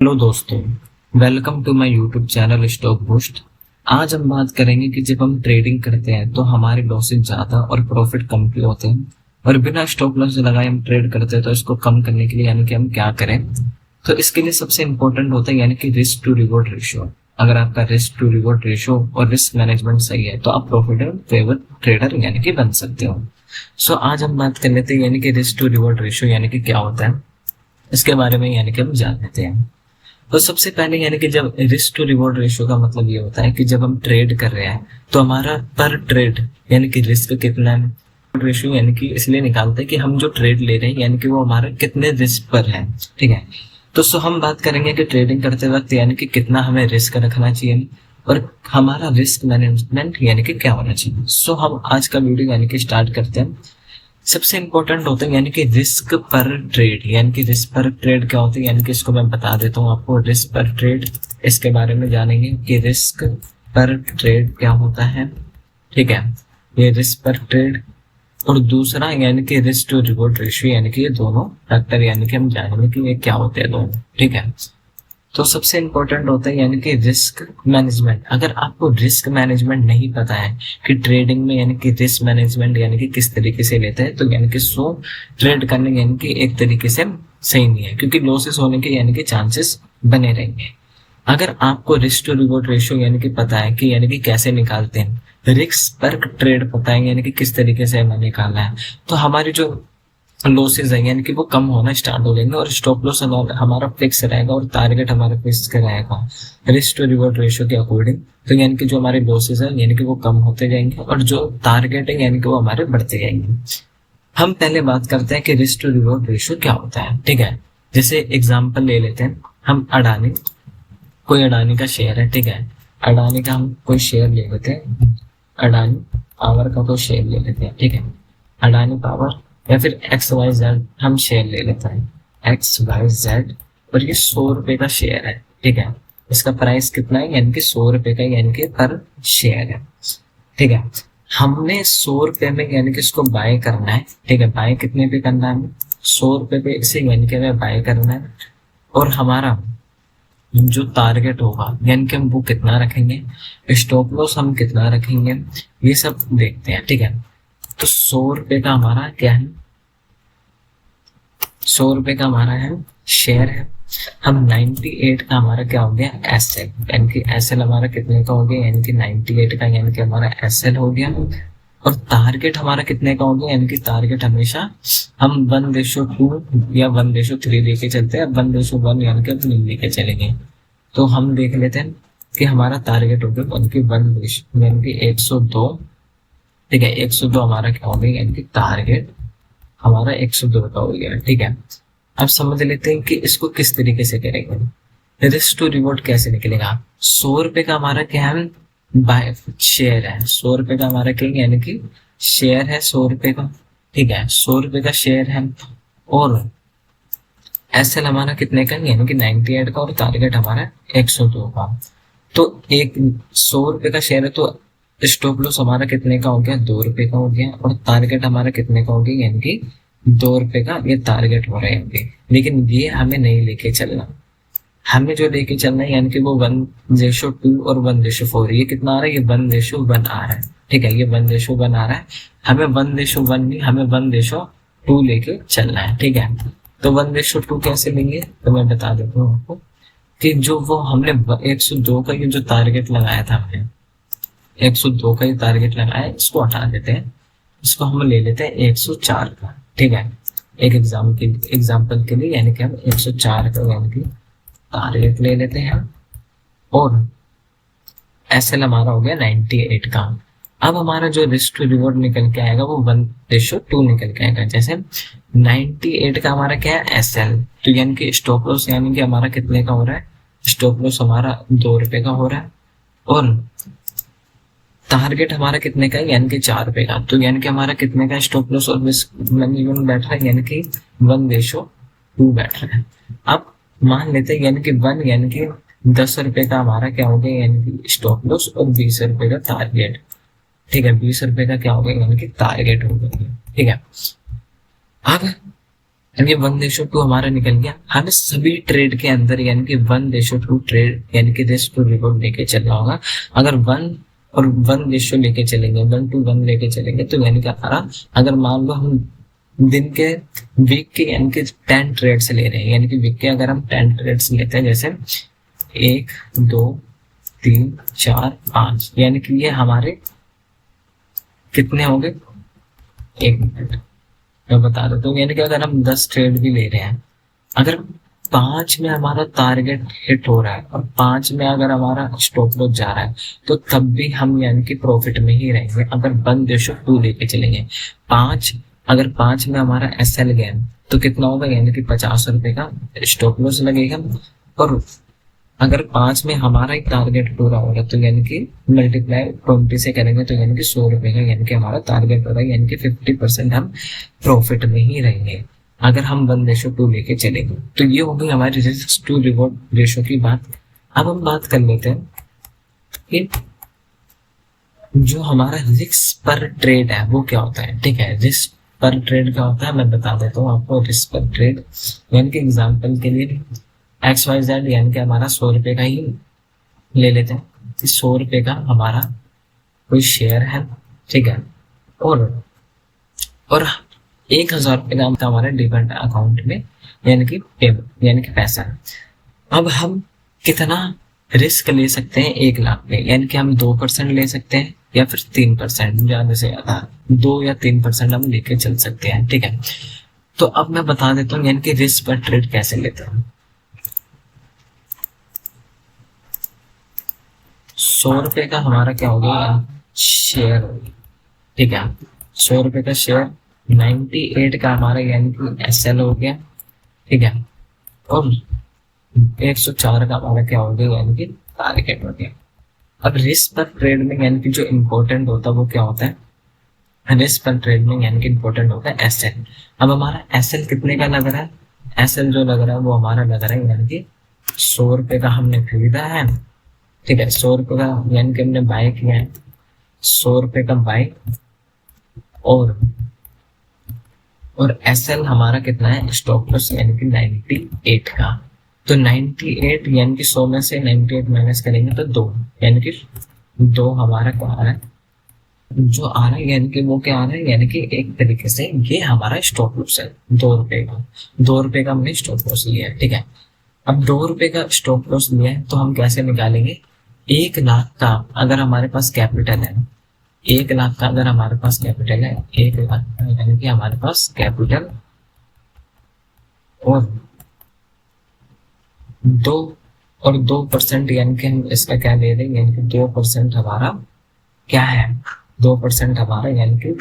Hello दोस्तों, welcome to my YouTube channel Stock Boost. आज हम बात करेंगे कि जब हम ट्रेडिंग करते हैं तो हमारे लॉसेस ज्यादा और प्रॉफिट कम क्यों होते हैं, और बिना स्टॉप लॉस लगाए हम ट्रेड करते हैं तो इसको कम करने के लिए यानी कि हम क्या करें। तो इसके लिए सबसे इंपॉर्टेंट होता है यानी कि रिस्क टू रिवॉर्ड रेशियो। अगर आपका रिस्क टू रिवॉर्ड रेशियो और रिस्क मैनेजमेंट सही है तो आप प्रॉफिटेबल फेवर ट्रेडर यानी कि बन सकते हो। सो आज हम बात कर लेते हैं यानी कि रिस्क टू रिवॉर्ड रेशियो यानी कि क्या होता है, इसके बारे में यानी कि हम जान लेते हैं। तो सबसे पहले यानी कि जब रिस्क टू रिवॉर्ड रेशियो का मतलब ये होता है कि जब हम ट्रेड कर रहे हैं तो हमारा पर ट्रेड यानी कि रिस्क कितना है। रेशियो यानी कि इसलिए निकालते हैं कि हम जो ट्रेड ले रहे हैं यानी कि वो हमारा कितने रिस्क पर है। ठीक है, तो हम बात करेंगे कि ट्रेडिंग करते वक्त यानी कि कितना हमें रिस्क रखना चाहिए और हमारा रिस्क मैनेजमेंट यानी कि क्या होना चाहिए। हम आज का वीडियो यानी कि स्टार्ट करते हैं। सबसे इंपॉर्टेंट होता है यानी कि रिस्क पर ट्रेड। यानी कि रिस्क पर ट्रेड क्या होता है, यानी कि इसको मैं बता देता हूँ आपको। रिस्क पर ट्रेड, इसके बारे में जानेंगे कि रिस्क पर ट्रेड क्या होता है। ठीक है, ये रिस्क पर ट्रेड और दूसरा यानी कि रिस्क टू रिवॉर्ड रेशियो, यानी कि ये दोनों फैक्टर यानी कि हम जानेंगे कि ये क्या होते हैं दोनों। ठीक है, तो सबसे इंपॉर्टेंट होता है यानी कि रिस्क मैनेजमेंट। अगर आपको रिस्क मैनेजमेंट नहीं पता है कि ट्रेडिंग में यानी कि रिस्क मैनेजमेंट यानी कि किस तरीके से लेते हैं, तो यानी कि ट्रेड करने यानी कि एक तरीके से सही नहीं है, क्योंकि लॉसेस होने के यानी कि चांसेस बने रहेंगे। अगर आपको रिस्क टू रिवॉर्ड रेशियो यानी कि पता है कि यानी कि कैसे निकालते हैं, रिस्क पर ट्रेड पता है यानी कि किस तरीके से हमें निकालना है, तो हमारी जो लॉसेज है यानी कि वो कम होना स्टार्ट हो जाएंगे और स्टॉप लॉस हमारा फिक्स रहेगा और टारगेट हमारा फिक्स रहेगा रिस्क टू रिवॉर्ड रेशियो के अकॉर्डिंग। तो यानी कि जो हमारे लॉसेज है यानी कि वो कम होते जाएंगे और जो टारगेट है यानी कि वो हमारे बढ़ते जाएंगे। हम पहले बात करते हैं कि रिस्क टू रिवॉर्ड रेशियो क्या होता है। ठीक है, जैसे एग्जाम्पल ले लेते हैं हम अडानी। कोई अडानी का शेयर है, ठीक है, अडानी का हम कोई शेयर ले लेते हैं, अडानी पावर का कोई शेयर ले लेते हैं। ठीक है, अडानी पावर या फिर एक्स वाई जेड हम शेयर ले लेते हैं, एक्स वाई जेड, और ये 100 रुपए का शेयर है। ठीक है, इसका प्राइस कितना है, यानी कि 100 रुपए का यानी कि पर शेयर है। ठीक है, हमने 100 रुपए में यानी कि इसको बाय करना है। ठीक है, बाय कितने पे करना है, हमें 100 रुपए पे इसे यानी कि हमें बाय करना है। और हमारा जो टारगेट होगा यानी कि हम वो कितना रखेंगे, स्टॉप लॉस हम कितना रखेंगे, ये सब देखते हैं। ठीक है, तो 100 रुपए का हमारा क्या है, 100 रुपए का हमारा है शेयर है। हम 98 का हमारा क्या हो गया, एसएल, यानी कि एसएल हमारा कितने का हो गया, यानी कि 98 का यानी कि हमारा एसएल हो गया। और टारगेट हमारा कितने का हो गया, यानी कि टारगेट हमेशा हम 1:2 या 1:3 लेके चलते हैं। 1:1 यानी कि हम लेके चलेंगे। तो हम देख लेते हैं कि हमारा टारगेट हो गया यानी कि 1 यानी कि 102। ठीक है, 102 हमारा क्या हो गया, यानी कि टारगेट हमारा 102 का हो गया। ठीक है, अब समझ लेते हैं कि इसको किस तरीके से करेंगे। रिस्क टू रिवॉर्ड कैसे निकलेगा। 100 रुपए का हमारा क्या है, बाय शेयर है। 100 रुपए का हमारा क्या है, यानी कि शेयर है 100 रुपए का। ठीक है, 100 रुपए का शेयर है और एसएल हमारा कितने का, यानी कि 98 का, और टारगेट हमारा 102 का। तो एक 100 रुपए का शेयर है तो स्टॉप लॉस हमारा कितने का हो गया, 2 रुपए का हो गया, और टारगेट हमारा कितने का हो गया, यानी कि 2 रुपए का ये टारगेट हो रहा है। लेकिन ये हमें नहीं लेके चलना, हमें जो लेके चलना है यानी कि वो 1:2 और 1:4, ये कितना आ रहा है, ये 1:1 आ रहा है। ठीक है, ये 1:1 आ रहा है। हमें 1:1 नहीं, हमें 1:2 लेके चलना है। ठीक है, तो 1:2 कैसे लेंगे, तो मैं बता देता हूँ आपको कि जो वो हमने 102 का ये जो टारगेट लगाया था, हमने 102 का ये टारगेट लगाया है, इसको हटा देते हैं, इसको हम ले लेते हैं 104 का। ठीक है, एक एग्जाम्पल के लिए यानी कि हम 104 का यानी कि टारगेट ले लेते हैं और एसएल हमारा हो गया 98 का। अब हमारा जो रिस्क टू रिवॉर्ड निकल के आएगा वो 1:2 निकल के आएगा। जैसे 98 का हमारा क्या है, एसएल, तो यानी कि स्टॉप लॉस यानी कि हमारा कितने का हो रहा है, स्टॉप लॉस हमारा 2 रुपए का हो रहा है और टारगेट हमारा कितने का है, यानी कि 4 रुपए का। तो यानी कि हमारा कितने का स्टॉप लॉस और रिस्क मैनेजमेंट बैठ रहा है, यानी कि 1:2 बैठ रहा है। अब मान लेते हैं यानी कि 1 यानी कि 10 रुपए का हमारा क्या हो गया, यानी कि स्टॉप लॉस, और 20 रुपए का टारगेट। ठीक है, 20 रुपए का क्या हो गया, यानी कि टारगेट हो गया। ठीक है, अब यानी 1:2 हमारा निकल गया। हमें सभी ट्रेड के अंदर यानी कि 1:2 ट्रेड यानी कि रिस्क टू रिवॉर्ड लेके चलना होगा। अगर 1 और 1 रेशियो लेके चलेंगे, 1:1 लेके चलेंगे, तो यानी कि हमारा, अगर मान लो हम दिन के, वीक के यानी कि 10 ट्रेड्स ले रहे हैं, यानी कि वीक के अगर हम 10 ट्रेड्स लेते हैं, जैसे 1 2 3 4 5, यानी कि ये हमारे कितने हो गए, 1 मिनट मैं बता देता हूँ। यानी कि अगर हम 10 ट्रेड भी ले रहे हैं, अगर 5 में हमारा टारगेट हिट हो रहा है और 5 में अगर हमारा स्टॉप लॉस जा रहा है, तो तब भी हम यानी कि प्रॉफिट में ही रहेंगे। अगर 1:2 लेके चलेंगे, 5 अगर 5 में हमारा SL गया तो कितना होगा, यानी कि 50 रुपए का स्टॉप लॉस लगेगा। और अगर 5 में हमारा ही टारगेट पूरा होगा, तो यानी कि मल्टीप्लाई 20 से करेंगे, तो यानी कि 100 रुपए का यानी कि हमारा टारगेट होगा, यानी कि 50% हम प्रॉफिट में ही रहेंगे अगर हम 1:2 लेके चलेंगे। तो ये हो गई हमारी रिस्क टू रिवॉर्ड रेशो की बात। अब हम बात कर लेते हैं कि जो हमारा रिस्क पर ट्रेड है वो क्या होता है। ठीक है, रिस्क पर ट्रेड क्या होता है मैं बता देता हूँ आपको। रिस्क पर ट्रेड यानी कि एग्जाम्पल के लिए XYZ यानी कि हमारा 100 रुपए का ही ले लेते हैं। 100 रुपए का हमारा कोई शेयर है, ठीक है, और 1000 रुपए का हमारा डिपेंड अकाउंट में यानी कि पेमेंट यानी कि पैसा। अब हम कितना रिस्क ले सकते हैं 1 लाख पे, यानी कि हम 2% ले सकते हैं या फिर 3%, ज्यादा से ज्यादा 2 या 3% हम लेके चल सकते हैं। ठीक है, तो अब मैं बता देता हूँ यानी कि रिस्क पर ट्रेड कैसे लेते हैं। 100 रुपए का हमारा क्या हो गया, शेयर। ठीक है, 100 रुपए का शेयर, 98 का हमारा यानी कि SL हो गया। ठीक है, और 104 का हमारा क्या हो गया, यानी कि टारगेट हो गया। अब रिस्क पर ट्रेड में यानी कि जो इम्पोर्टेंट होता है वो क्या होता है, रिस्क पर ट्रेड में यानी कि इम्पोर्टेंट होता है SL। अब हमारा SL कितने का लग रहा है, SL जो लग रहा है वो हमारा लग रहा है यानी कि 100 रुपए का हमने खरीदा है। ठीक है, 100 रुपए का यानी कि हमने बाय किया है, 100 रुपए का बाय, और SL हमारा कितना है, स्टॉप लॉस यानी कि 98 का। तो 98 यानी कि 100 में से 98 माइनस करेंगे तो 2, यानी कि 2 हमारा क्या आ रहा है, जो आ रहा है यानी कि वो क्या आ रहा है, यानी कि एक तरीके से ये हमारा स्टॉप लॉस है 2 रुपए का। 2 रुपए का हमने स्टॉप लॉस लिया है। ठीक है, अब 2 रुपए का स्टॉप लॉस लिया है तो हम कैसे निकालेंगे, 1 लाख का अगर हमारे पास कैपिटल है, 1 लाख का अगर हमारे पास कैपिटल है, 1 लाख का यानी कि हमारे पास कैपिटल, और 2% यानी कि हम इसका क्या ले रहे हैं, यानी कि 2% हमारा क्या है, 2% हमारा यानी कि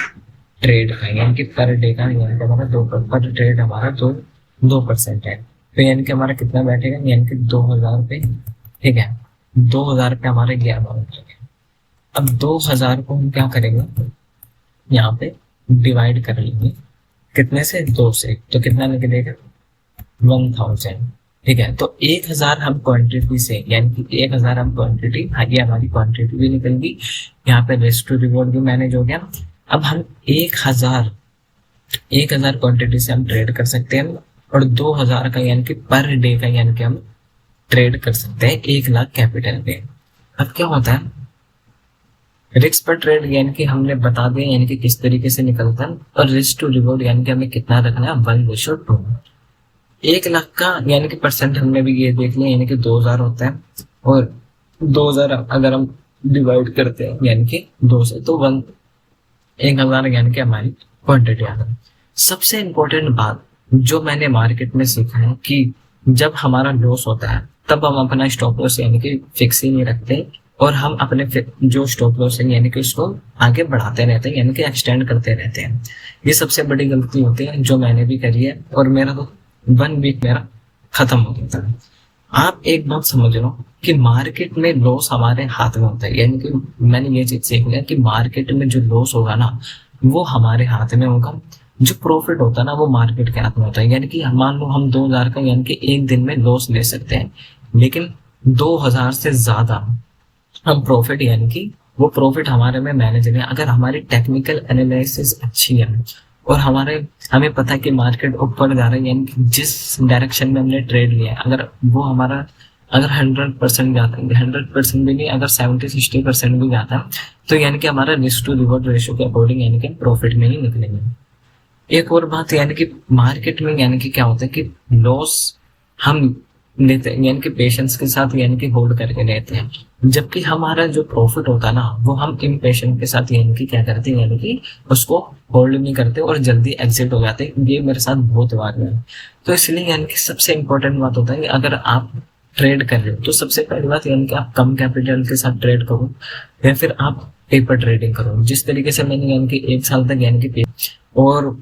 ट्रेड का, यानी कि पर डे का, यानी कि हमारा 2 पर ट्रेड हमारा 2% है। तो यानी कि हमारा कितना बैठेगा, यानी कि 2000 रुपये। ठीक है, 2000 रुपये हमारे ये अमाउंट है। अब 2000 को हम क्या करेंगे, यहाँ पे डिवाइड कर लेंगे कितने से, 2 से, तो कितना निकलेगा 1000। ठीक है, तो 1000 हम क्वांटिटी से, यानी कि 1000 हम क्वांटिटी, ये हमारी क्वांटिटी भी निकल गई, यहाँ पे रिस्क टू रिवॉर्ड भी मैनेज हो गया। अब हम 1000 क्वांटिटी से हम ट्रेड कर सकते हैं, और 2000 का यानी कि पर डे का यानी कि हम ट्रेड कर सकते हैं 1 लाख कैपिटल पे। अब क्या होता है, रिस्क पर ट्रेड यानी कि हमने बता दिया यानी कि किस तरीके से निकलता है, और रिस्क टू रिवॉर्ड यानी कि हमें कितना रखना है, 1:2। 1 लाख का यानी कि परसेंट हमने भी ये देख लिया, यानी कि 2000 होता है, और 2000 अगर हम डिवाइड करते हैं यानी कि 2 से, तो 1000 यानी कि हमारी क्वांटिटी आ गई। सबसे इम्पोर्टेंट बात जो मैंने मार्केट में सीखा है कि जब हमारा लॉस होता है तब हम अपना स्टॉप लॉस यानी कि फिक्स ही नहीं रखते, और हम अपने जो स्टॉप लॉस है यानी कि उसको आगे बढ़ाते रहते हैं, यानी कि एक्सटेंड करते रहते हैं। ये सबसे बड़ी गलती होती है जो मैंने भी करी है, और मेरा तो 1 वीक मेरा खत्म हो गया था। आप एक बात समझ लो कि मार्केट में लॉस हमारे हाथ में होता है, यानी कि मैंने ये चीज सीख लिया कि मार्केट में जो लॉस होगा ना वो हमारे हाथ में होगा, जो प्रॉफिट होता है ना वो मार्केट के हाथ में होता है। यानी कि मान लो हम 2000 का यानी कि एक दिन में लॉस ले सकते हैं, लेकिन 2000 से ज्यादा हम प्रॉफिट यानी कि वो प्रॉफिट हमारे में मैनेज है, अगर हमारी टेक्निकल एनालिसिस अच्छी है और हमें पता है कि मार्केट ऊपर जा रहा है, यानी कि जिस डायरेक्शन में हमने ट्रेड लिया है, अगर 100% जाता है, 100% भी नहीं, अगर 70-60% भी जाता है, तो यानी कि हमारा रिस्क टू रिवॉर्ड रेशियो के अकॉर्डिंग यानी कि प्रॉफिट में ही निकलेंगे। एक और बात यानी कि मार्केट में यानी कि क्या होता है कि लॉस हम लेते हैं, यानी कि पेशेंस के साथ यानी कि होल्ड करके लेते हैं, जबकि हमारा जो प्रॉफिट होता है ना, वो हम इम्पेशेंट के साथ यानी कि क्या करते हैं, यानी कि उसको होल्ड नहीं करते और जल्दी एग्जिट हो जाते हैं। ये मेरे साथ बहुत बार है। तो इसलिए यानी कि सबसे इंपॉर्टेंट बात होता है कि अगर आप ट्रेड कर रहे हो तो सबसे पहली बात यानी कि आप कम कैपिटल के साथ ट्रेड करो, या फिर आप पेपर ट्रेडिंग करो, जिस तरीके से मैंने यानी कि 1 साल तक यानी कि और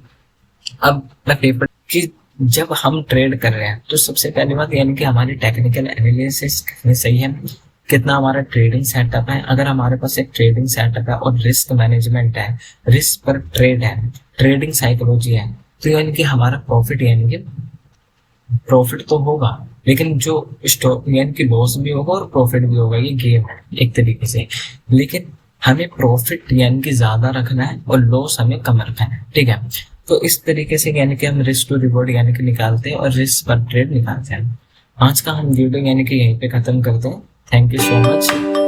अब मैं पेपर की जब हम ट्रेड कर रहे हैं तो सबसे पहली बात यानी कि हमारी टेक्निकल एनालिसिस कितनी सही है, कितना हमारा ट्रेडिंग सेटअप है। अगर हमारे पास एक ट्रेडिंग सेटअप है और रिस्क मैनेजमेंट है, रिस्क पर ट्रेड है, ट्रेडिंग साइकोलॉजी है, तो यानी कि हमारा प्रॉफिट यानी कि प्रॉफिट तो होगा, लेकिन जो स्टॉक यानी कि लॉस भी होगा और प्रॉफिट भी होगा, ये गेम है एक तरीके से। लेकिन हमें प्रॉफिट यानी कि ज्यादा रखना है और लॉस हमें कम रखना है, ठीक है। तो इस तरीके से यानी कि हम रिस्क टू रिवॉर्ड यानी कि निकालते हैं और रिस्क पर ट्रेड निकालते हैं। आज का हम वीडियो यानी कि यहीं पे खत्म करते हैं। Thank you so much.